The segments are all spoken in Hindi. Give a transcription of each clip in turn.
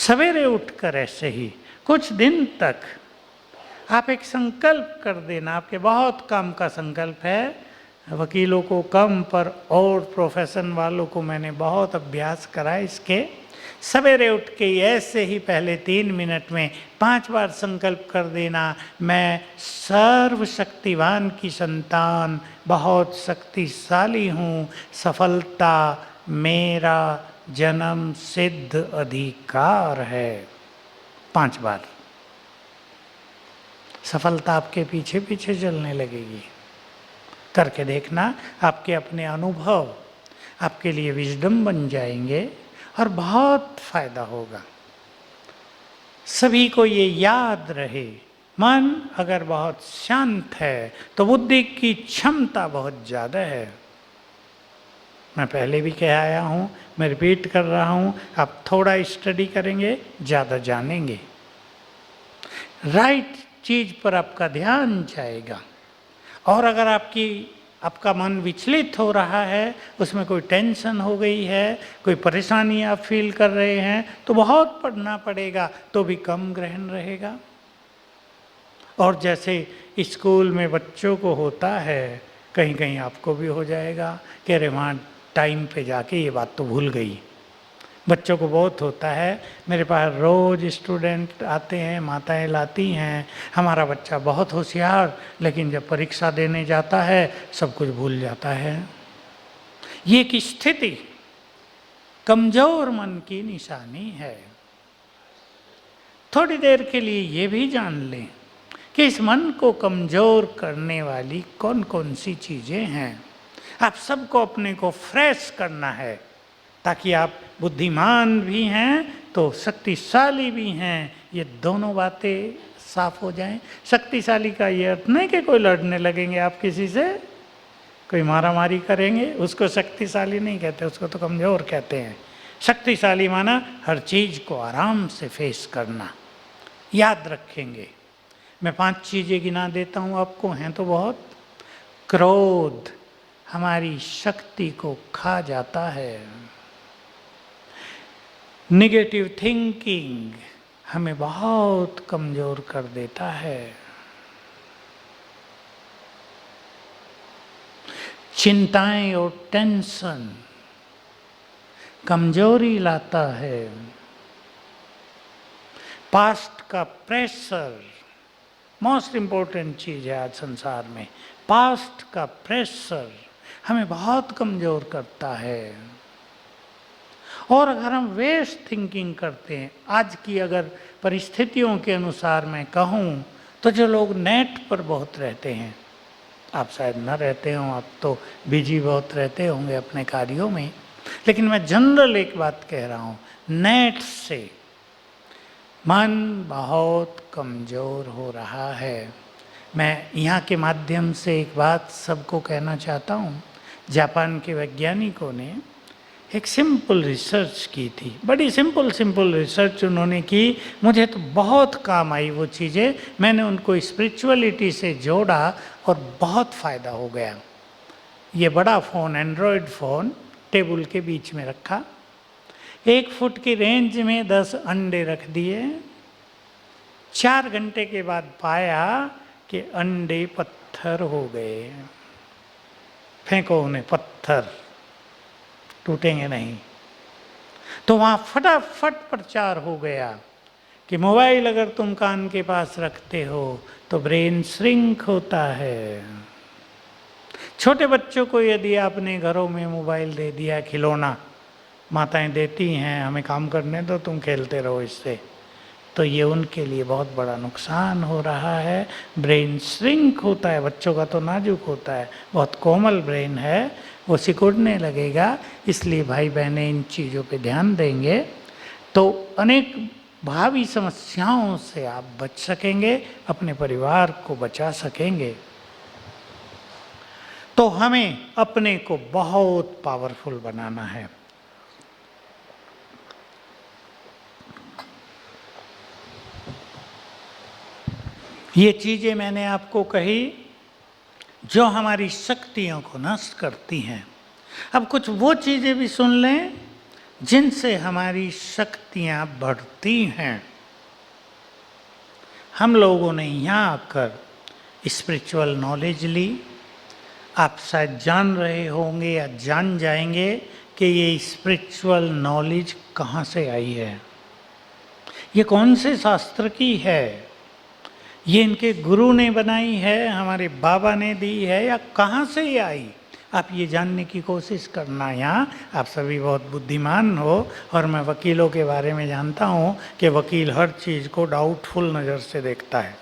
सवेरे उठकर ऐसे ही कुछ दिन तक आप एक संकल्प कर देना। आपके बहुत काम का संकल्प है, वकीलों को कम पर और प्रोफेशन वालों को मैंने बहुत अभ्यास करा इसके। सवेरे उठ के ऐसे ही पहले 3 मिनट में 5 बार संकल्प कर देना, मैं सर्वशक्तिवान की संतान, बहुत शक्तिशाली हूँ, सफलता मेरा जन्म सिद्ध अधिकार है। 5 बार सफलता आपके पीछे पीछे चलने लगेगी। करके देखना, आपके अपने अनुभव आपके लिए विजडम बन जाएंगे और बहुत फायदा होगा। सभी को ये याद रहे, मन अगर बहुत शांत है तो बुद्धि की क्षमता बहुत ज़्यादा है। मैं पहले भी कह आया हूँ, मैं रिपीट कर रहा हूँ, आप थोड़ा स्टडी करेंगे ज़्यादा जानेंगे। राइट चीज़ पर आपका ध्यान जाएगा। और अगर आपका मन विचलित हो रहा है, उसमें कोई टेंशन हो गई है, कोई परेशानी आप फील कर रहे हैं, तो बहुत पढ़ना पड़ेगा, तो भी कम ग्रहण रहेगा। और जैसे स्कूल में बच्चों को होता है, कहीं कहीं आपको भी हो जाएगा कि अरे वहाँ टाइम पे जाके ये बात तो भूल गई। बच्चों को बहुत होता है, मेरे पास रोज़ स्टूडेंट आते हैं, माताएं लाती हैं, हमारा बच्चा बहुत होशियार, लेकिन जब परीक्षा देने जाता है सब कुछ भूल जाता है। ये एक स्थिति कमज़ोर मन की निशानी है। थोड़ी देर के लिए ये भी जान लें कि इस मन को कमज़ोर करने वाली कौन कौन सी चीज़ें हैं। आप सबको अपने को फ्रेश करना है, ताकि आप बुद्धिमान भी हैं तो शक्तिशाली भी हैं, ये दोनों बातें साफ हो जाएं। शक्तिशाली का ये अर्थ नहीं कि कोई लड़ने लगेंगे आप किसी से, कोई मारामारी करेंगे, उसको शक्तिशाली नहीं कहते, उसको तो कमज़ोर कहते हैं। शक्तिशाली माना हर चीज़ को आराम से फेस करना। याद रखेंगे, मैं 5 चीज़ें गिना देता हूँ आपको, हैं तो बहुत। क्रोध हमारी शक्ति को खा जाता है। नेगेटिव थिंकिंग हमें बहुत कमज़ोर कर देता है। चिंताएं और टेंशन कमजोरी लाता है। पास्ट का प्रेशर मोस्ट इम्पोर्टेंट चीज़ है आज संसार में। पास्ट का प्रेशर हमें बहुत कमज़ोर करता है। और अगर हम वेस्ट थिंकिंग करते हैं, आज की अगर परिस्थितियों के अनुसार मैं कहूँ तो जो लोग नेट पर बहुत रहते हैं, आप शायद न रहते हों, आप तो बिजी बहुत रहते होंगे अपने कार्यों में, लेकिन मैं जनरल एक बात कह रहा हूँ, नेट से मन बहुत कमज़ोर हो रहा है। मैं यहाँ के माध्यम से एक बात सबको कहना चाहता हूँ। जापान के वैज्ञानिकों ने एक सिंपल रिसर्च की थी, बड़ी सिंपल रिसर्च उन्होंने की। मुझे तो बहुत काम आई वो चीज़ें, मैंने उनको स्पिरिचुअलिटी से जोड़ा और बहुत फ़ायदा हो गया। ये बड़ा फ़ोन, एंड्रॉयड फ़ोन, टेबल के बीच में रखा, 1 फुट की रेंज में 10 अंडे रख दिए। 4 घंटे के बाद पाया कि अंडे पत्थर हो गए। फेंको उन्हें, पत्थर टूटेंगे नहीं। तो वहाँ फटाफट प्रचार हो गया कि मोबाइल अगर तुम कान के पास रखते हो तो ब्रेन श्रिंक होता है। छोटे बच्चों को यदि आपने घरों में मोबाइल दे दिया, खिलौना माताएं देती हैं, हमें काम करने दो, तुम खेलते रहो इससे, तो ये उनके लिए बहुत बड़ा नुकसान हो रहा है। ब्रेन श्रिंक होता है, बच्चों का तो नाजुक होता है, बहुत कोमल ब्रेन है, वो सिकुड़ने लगेगा। इसलिए भाई बहनें इन चीज़ों पे ध्यान देंगे तो अनेक भावी समस्याओं से आप बच सकेंगे, अपने परिवार को बचा सकेंगे। तो हमें अपने को बहुत पावरफुल बनाना है। ये चीज़ें मैंने आपको कही जो हमारी शक्तियों को नष्ट करती हैं। अब कुछ वो चीज़ें भी सुन लें जिनसे हमारी शक्तियां बढ़ती हैं। हम लोगों ने यहाँ आकर स्पिरिचुअल नॉलेज ली। आप शायद जान रहे होंगे या जान जाएंगे कि ये स्पिरिचुअल नॉलेज कहाँ से आई है, ये कौन से शास्त्र की है, ये इनके गुरु ने बनाई है, हमारे बाबा ने दी है, या कहाँ से ये आई। आप ये जानने की कोशिश करना। यहाँ आप सभी बहुत बुद्धिमान हो और मैं वकीलों के बारे में जानता हूँ कि वकील हर चीज़ को डाउटफुल नज़र से देखता है,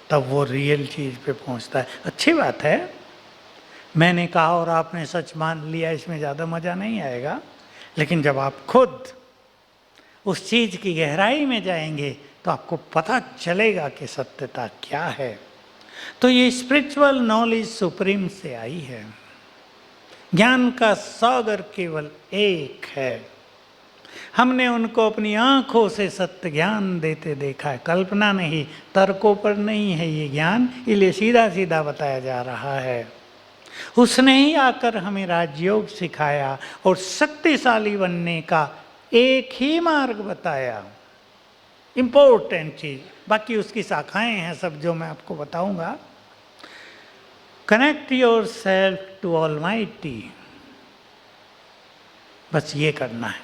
तब वो रियल चीज़ पे पहुँचता है। अच्छी बात है, मैंने कहा और आपने सच मान लिया, इसमें ज़्यादा मज़ा नहीं आएगा। लेकिन जब आप खुद उस चीज़ की गहराई में जाएंगे तो आपको पता चलेगा कि सत्यता क्या है। तो ये स्पिरिचुअल नॉलेज सुप्रीम से आई है। ज्ञान का सागर केवल एक है। हमने उनको अपनी आंखों से सत्य ज्ञान देते देखा है, कल्पना नहीं, तर्कों पर नहीं है ये ज्ञान, इसलिए सीधा सीधा बताया जा रहा है। उसने ही आकर हमें राजयोग सिखाया और शक्तिशाली बनने का एक ही मार्ग बताया। इंपॉर्टेंट चीज, बाकी उसकी शाखाएं हैं सब जो मैं आपको बताऊंगा। Connect yourself to almighty, बस ये करना है।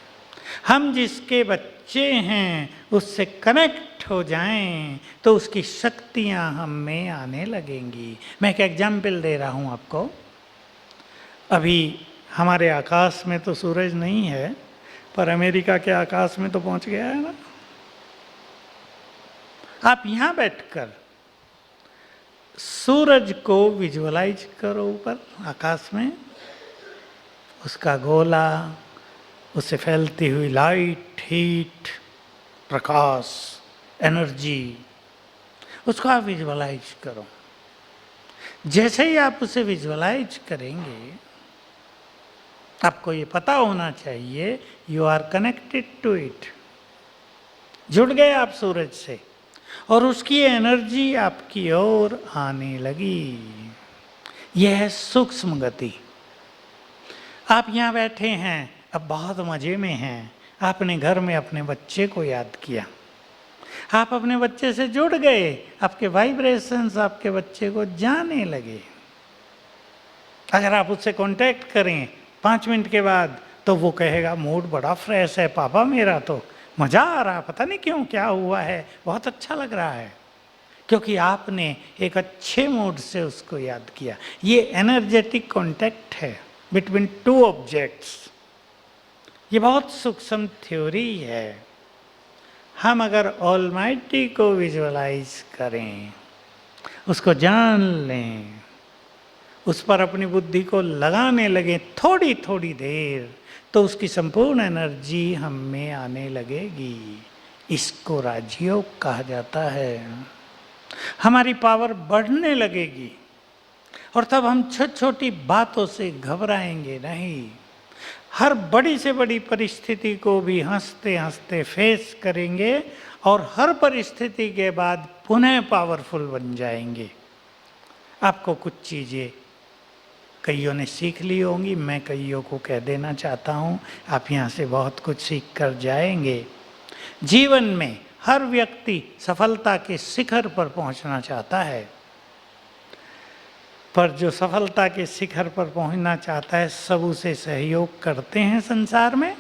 हम जिसके बच्चे हैं उससे कनेक्ट हो जाएं तो उसकी शक्तियां हम में आने लगेंगी। मैं एक एग्जाम्पल दे रहा हूं आपको। अभी हमारे आकाश में तो सूरज नहीं है, पर अमेरिका के आकाश में तो पहुंच गया है ना। आप यहां बैठकर सूरज को विजुअलाइज करो ऊपर आकाश में, उसका गोला, उससे फैलती हुई लाइट, हीट, प्रकाश, एनर्जी, उसको आप विजुअलाइज करो। जैसे ही आप उसे विजुअलाइज करेंगे, आपको ये पता होना चाहिए you are connected to it. जुड़ गए आप सूरज से और उसकी एनर्जी आपकी ओर आने लगी। यह है सूक्ष्म गति। आप यहाँ बैठे हैं, अब बहुत मजे में हैं। आपने घर में अपने बच्चे को याद किया, आप अपने बच्चे से जुड़ गए, आपके वाइब्रेशंस आपके बच्चे को जाने लगे। अगर आप उससे कांटेक्ट करें 5 मिनट के बाद तो वो कहेगा मूड बड़ा फ्रेश है पापा, मेरा तो मज़ा आ रहा, पता नहीं क्यों, क्या हुआ है, बहुत अच्छा लग रहा है, क्योंकि आपने एक अच्छे मूड से उसको याद किया। ये एनर्जेटिक कांटेक्ट है बिटवीन 2 ऑब्जेक्ट्स। ये बहुत सूक्ष्म थ्योरी है। हम अगर ऑलमाइटी को विजुअलाइज करें, उसको जान लें, उस पर अपनी बुद्धि को लगाने लगे थोड़ी थोड़ी देर, तो उसकी संपूर्ण एनर्जी हम में आने लगेगी। इसको राजयोग कहा जाता है। हमारी पावर बढ़ने लगेगी और तब हम छोटी छोटी बातों से घबराएंगे नहीं। हर बड़ी से बड़ी परिस्थिति को भी हंसते हंसते फेस करेंगे और हर परिस्थिति के बाद पुनः पावरफुल बन जाएंगे। आपको कुछ चीज़ें कईयों ने सीख ली होंगी, मैं कईयों को कह देना चाहता हूँ, आप यहाँ से बहुत कुछ सीख कर जाएंगे। जीवन में हर व्यक्ति सफलता के शिखर पर पहुँचना चाहता है, पर जो सफलता के शिखर पर पहुँचना चाहता है सब उसे सहयोग करते हैं संसार में?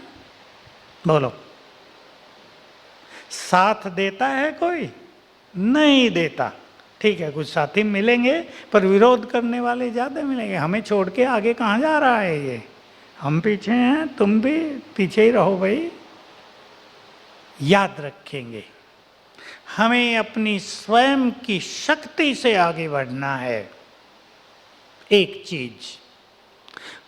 बोलो, साथ देता है कोई? नहीं देता। ठीक है, कुछ साथी मिलेंगे पर विरोध करने वाले ज़्यादा मिलेंगे। हमें छोड़ के आगे कहाँ जा रहा है ये, हम पीछे हैं, तुम भी पीछे ही रहो भाई। याद रखेंगे, हमें अपनी स्वयं की शक्ति से आगे बढ़ना है। एक चीज,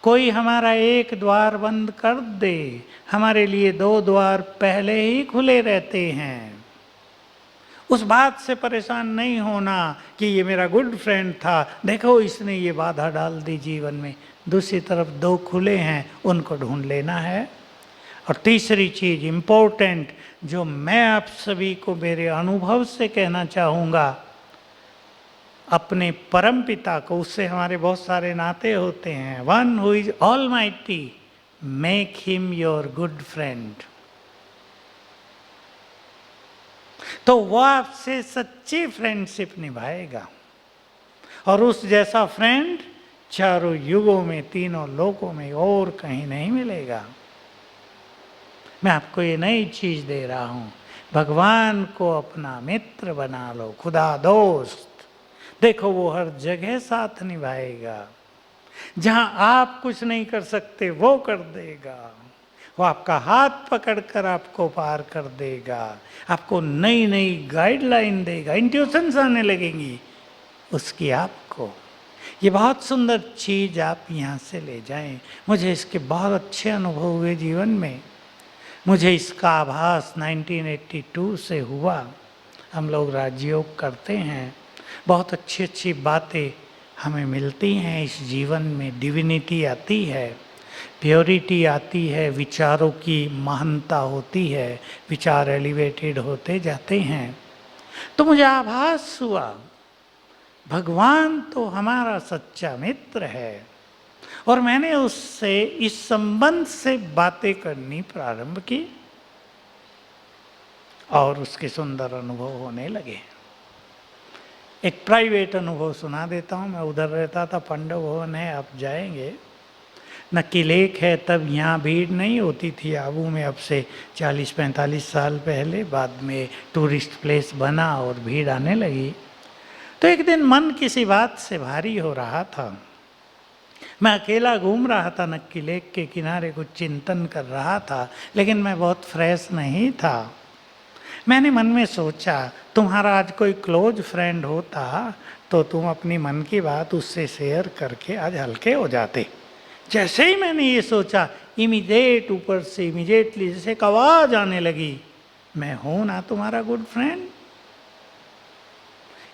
कोई हमारा एक द्वार बंद कर दे, हमारे लिए 2 द्वार पहले ही खुले रहते हैं। उस बात से परेशान नहीं होना कि ये मेरा गुड फ्रेंड था, देखो इसने ये बाधा डाल दी जीवन में। दूसरी तरफ 2 खुले हैं, उनको ढूंढ लेना है। और तीसरी चीज इम्पोर्टेंट, जो मैं आप सभी को मेरे अनुभव से कहना चाहूँगा, अपने परम पिता को, उससे हमारे बहुत सारे नाते होते हैं। One who is almighty, make him your good friend. तो वो आपसे सच्ची फ्रेंडशिप निभाएगा, और उस जैसा फ्रेंड चारों युगों में, तीनों लोकों में और कहीं नहीं मिलेगा। मैं आपको ये नई चीज दे रहा हूं, भगवान को अपना मित्र बना लो, खुदा दोस्त। देखो वो हर जगह साथ निभाएगा। जहां आप कुछ नहीं कर सकते वो कर देगा। वो आपका हाथ पकड़कर आपको पार कर देगा, आपको नई नई गाइडलाइन देगा, इंट्यूशंस आने लगेंगी उसकी आपको। ये बहुत सुंदर चीज आप यहाँ से ले जाएं। मुझे इसके बहुत अच्छे अनुभव हुए जीवन में। मुझे इसका आभास 1982 से हुआ। हम लोग राजयोग करते हैं, बहुत अच्छी अच्छी बातें हमें मिलती हैं इस जीवन में। डिविनिटी आती है, प्योरिटी आती है, विचारों की महानता होती है, विचार एलिवेटेड होते जाते हैं। तो मुझे आभास हुआ भगवान तो हमारा सच्चा मित्र है। और मैंने उससे इस संबंध से बातें करनी प्रारंभ की और उसके सुंदर अनुभव होने लगे। एक प्राइवेट अनुभव सुना देता हूँ। मैं उधर रहता था, पांडव भवन है, आप जाएंगे। नक्की लेक है, तब यहाँ भीड़ नहीं होती थी आबू में, अब से 40-45 साल पहले। बाद में टूरिस्ट प्लेस बना और भीड़ आने लगी। तो एक दिन मन किसी बात से भारी हो रहा था। मैं अकेला घूम रहा था नक्की लेक के किनारे, कुछ चिंतन कर रहा था, लेकिन मैं बहुत फ्रेश नहीं था। मैंने मन में सोचा, तुम्हारा आज कोई क्लोज फ्रेंड होता तो तुम अपनी मन की बात उससे शेयर करके आज हल्के हो जाते। जैसे ही मैंने ये सोचा, इमीडिएट ऊपर से इमीडिएटली जैसे एक आवाज आने लगी, मैं हूं ना तुम्हारा गुड फ्रेंड।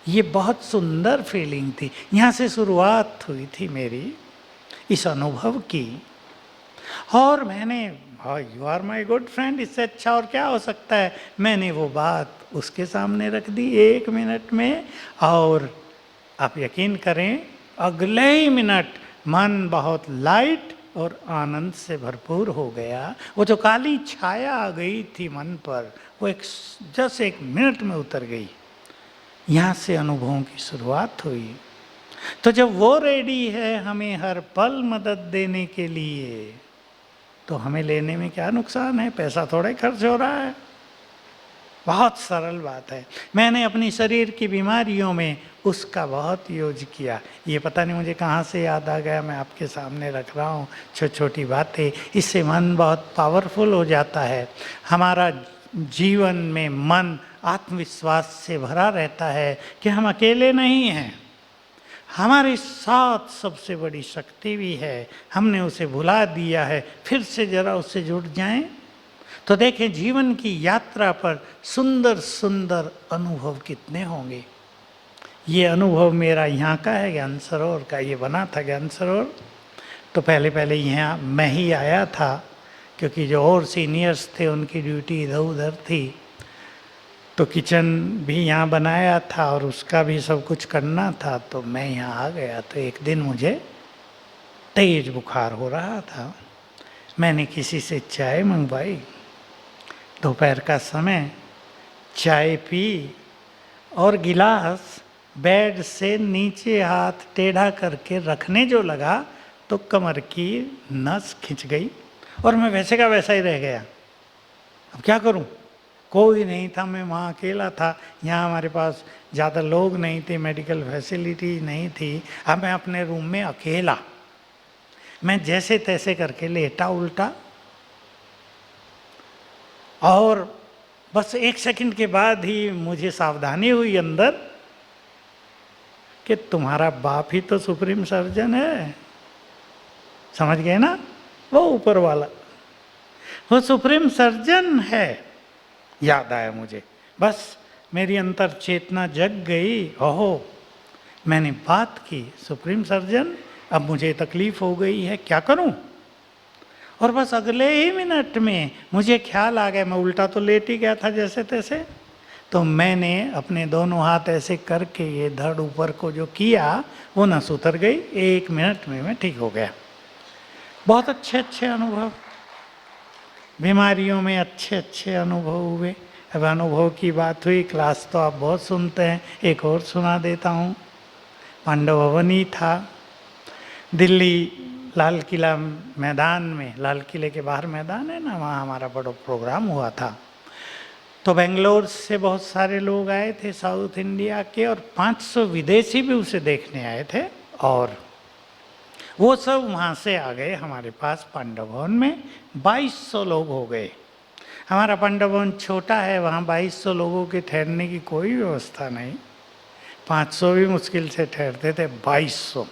ये बहुत सुंदर फीलिंग थी। यहाँ से शुरुआत हुई थी मेरी इस अनुभव की। और मैंने, you are my good friend, इससे अच्छा और क्या हो सकता है। मैंने वो बात उसके सामने रख दी 1 मिनट में, और आप यकीन करें अगले ही मिनट मन बहुत लाइट और आनंद से भरपूर हो गया। वो जो काली छाया आ गई थी मन पर, वो जस्ट 1 मिनट में उतर गई। यहाँ से अनुभवों की शुरुआत हुई। तो जब वो रेडी है हमें हर पल मदद देने के लिए, तो हमें लेने में क्या नुकसान है। पैसा थोड़ा ही खर्च हो रहा है। बहुत सरल बात है। मैंने अपनी शरीर की बीमारियों में उसका बहुत यूज किया। ये पता नहीं मुझे कहाँ से याद आ गया, मैं आपके सामने रख रहा हूँ छोटी छोटी बातें। इससे मन बहुत पावरफुल हो जाता है। हमारा जीवन में मन आत्मविश्वास से भरा रहता है कि हम अकेले नहीं हैं, हमारे साथ सबसे बड़ी शक्ति भी है। हमने उसे भुला दिया है, फिर से जरा उससे जुड़ जाएं तो देखें जीवन की यात्रा पर सुंदर सुंदर अनुभव कितने होंगे। ये अनुभव मेरा यहाँ का है, ज्ञान सरोवर का। ये बना था ज्ञान सरोवर, तो पहले यहाँ मैं ही आया था, क्योंकि जो और सीनियर्स थे उनकी ड्यूटी इधर उधर थी। तो किचन भी यहाँ बनाया था और उसका भी सब कुछ करना था, तो मैं यहाँ आ गया। तो एक दिन मुझे तेज बुखार हो रहा था। मैंने किसी से चाय मंगवाई, दोपहर का समय, चाय पी और गिलास बेड से नीचे हाथ टेढ़ा करके रखने जो लगा तो कमर की नस खिंच गई और मैं वैसे का वैसा ही रह गया। अब क्या करूं, कोई नहीं था, मैं वहाँ अकेला था। यहाँ हमारे पास ज़्यादा लोग नहीं थे, मेडिकल फैसिलिटी नहीं थी। अब मैं अपने रूम में अकेला, मैं जैसे तैसे करके लेटा उल्टा, और बस 1 सेकंड के बाद ही मुझे सावधानी हुई अंदर कि तुम्हारा बाप ही तो सुप्रीम सर्जन है। समझ गए ना, वो ऊपर वाला, वो सुप्रीम सर्जन है। याद आया मुझे, बस मेरी अंतर चेतना जग गई। ओहो, मैंने बात की, सुप्रीम सर्जन अब मुझे तकलीफ हो गई है, क्या करूं। और बस अगले ही मिनट में मुझे ख्याल आ गया, मैं उल्टा तो लेट ही गया था जैसे तैसे, तो मैंने अपने दोनों हाथ ऐसे करके ये धड़ ऊपर को जो किया, वो नस उतर गई। 1 मिनट में मैं ठीक हो गया। बहुत अच्छे अच्छे अनुभव, बीमारियों में अच्छे अच्छे अनुभव हुए। अब अनुभव की बात हुई, क्लास तो आप बहुत सुनते हैं, एक और सुना देता हूँ। पांडव भवन ही था, दिल्ली लाल किला मैदान में, लाल किले के बाहर मैदान है ना, वहाँ हमारा बड़ा प्रोग्राम हुआ था। तो बेंगलोर से बहुत सारे लोग आए थे साउथ इंडिया के, और 500 विदेशी भी उसे देखने आए थे। और वो सब वहाँ से आ गए हमारे पास पांडव भवन में। 2200 लोग हो गए। हमारा पांडव भवन छोटा है, वहाँ 2200 लोगों के ठहरने की कोई व्यवस्था नहीं। 500 भी मुश्किल से ठहरते थे, 2200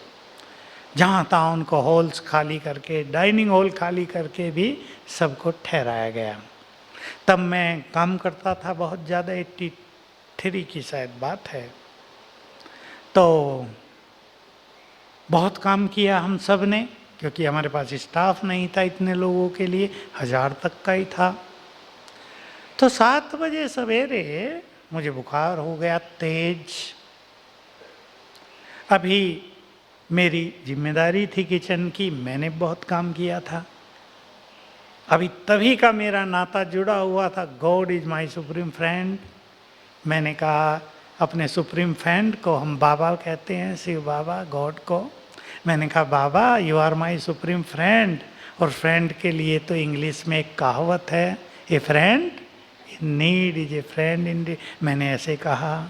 जहाँ तहाँ उनको हॉल्स खाली करके, डाइनिंग हॉल खाली करके भी सबको ठहराया गया। तब मैं काम करता था बहुत ज़्यादा, 83 की शायद बात है। तो बहुत काम किया हम सब ने, क्योंकि हमारे पास स्टाफ नहीं था इतने लोगों के लिए, 1000 तक का ही था। तो 7 बजे सवेरे मुझे बुखार हो गया तेज। अभी मेरी जिम्मेदारी थी किचन की, मैंने बहुत काम किया था। अभी तभी का मेरा नाता जुड़ा हुआ था, God is my supreme friend. मैंने कहा अपने सुप्रीम फ्रेंड को, हम बाबा कहते हैं, शिव बाबा, गॉड को, मैंने कहा बाबा you are my supreme friend. और फ्रेंड के लिए तो इंग्लिश में एक कहावत है, a friend in need is a friend in, मैंने ऐसे कहा।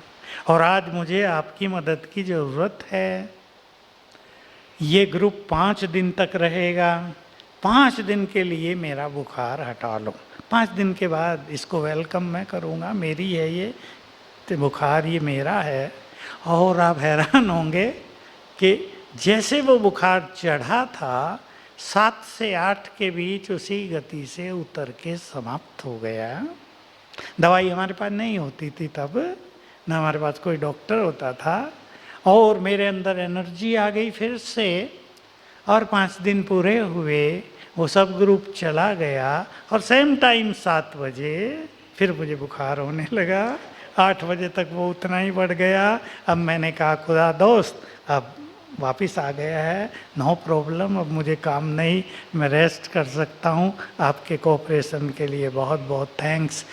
और आज मुझे आपकी मदद की ज़रूरत है। ये ग्रुप 5 दिन तक रहेगा, 5 दिन के लिए मेरा बुखार हटा लो। 5 दिन के बाद इसको वेलकम मैं करूँगा, मेरी है ये तो बुखार, ये मेरा है। और आप हैरान होंगे कि जैसे वो बुखार चढ़ा था, 7 से 8 के बीच उसी गति से उतर के समाप्त हो गया। दवाई हमारे पास नहीं होती थी तब, न हमारे पास कोई डॉक्टर होता था। और मेरे अंदर एनर्जी आ गई फिर से, और 5 दिन पूरे हुए, वो सब ग्रुप चला गया, और सेम टाइम 7 बजे फिर मुझे बुखार होने लगा। 8 बजे तक वो उतना ही बढ़ गया। अब मैंने कहा खुदा दोस्त अब वापस आ गया है, नो प्रॉब्लम, अब मुझे काम नहीं, मैं रेस्ट कर सकता हूँ। आपके कोऑपरेशन के लिए बहुत बहुत थैंक्स।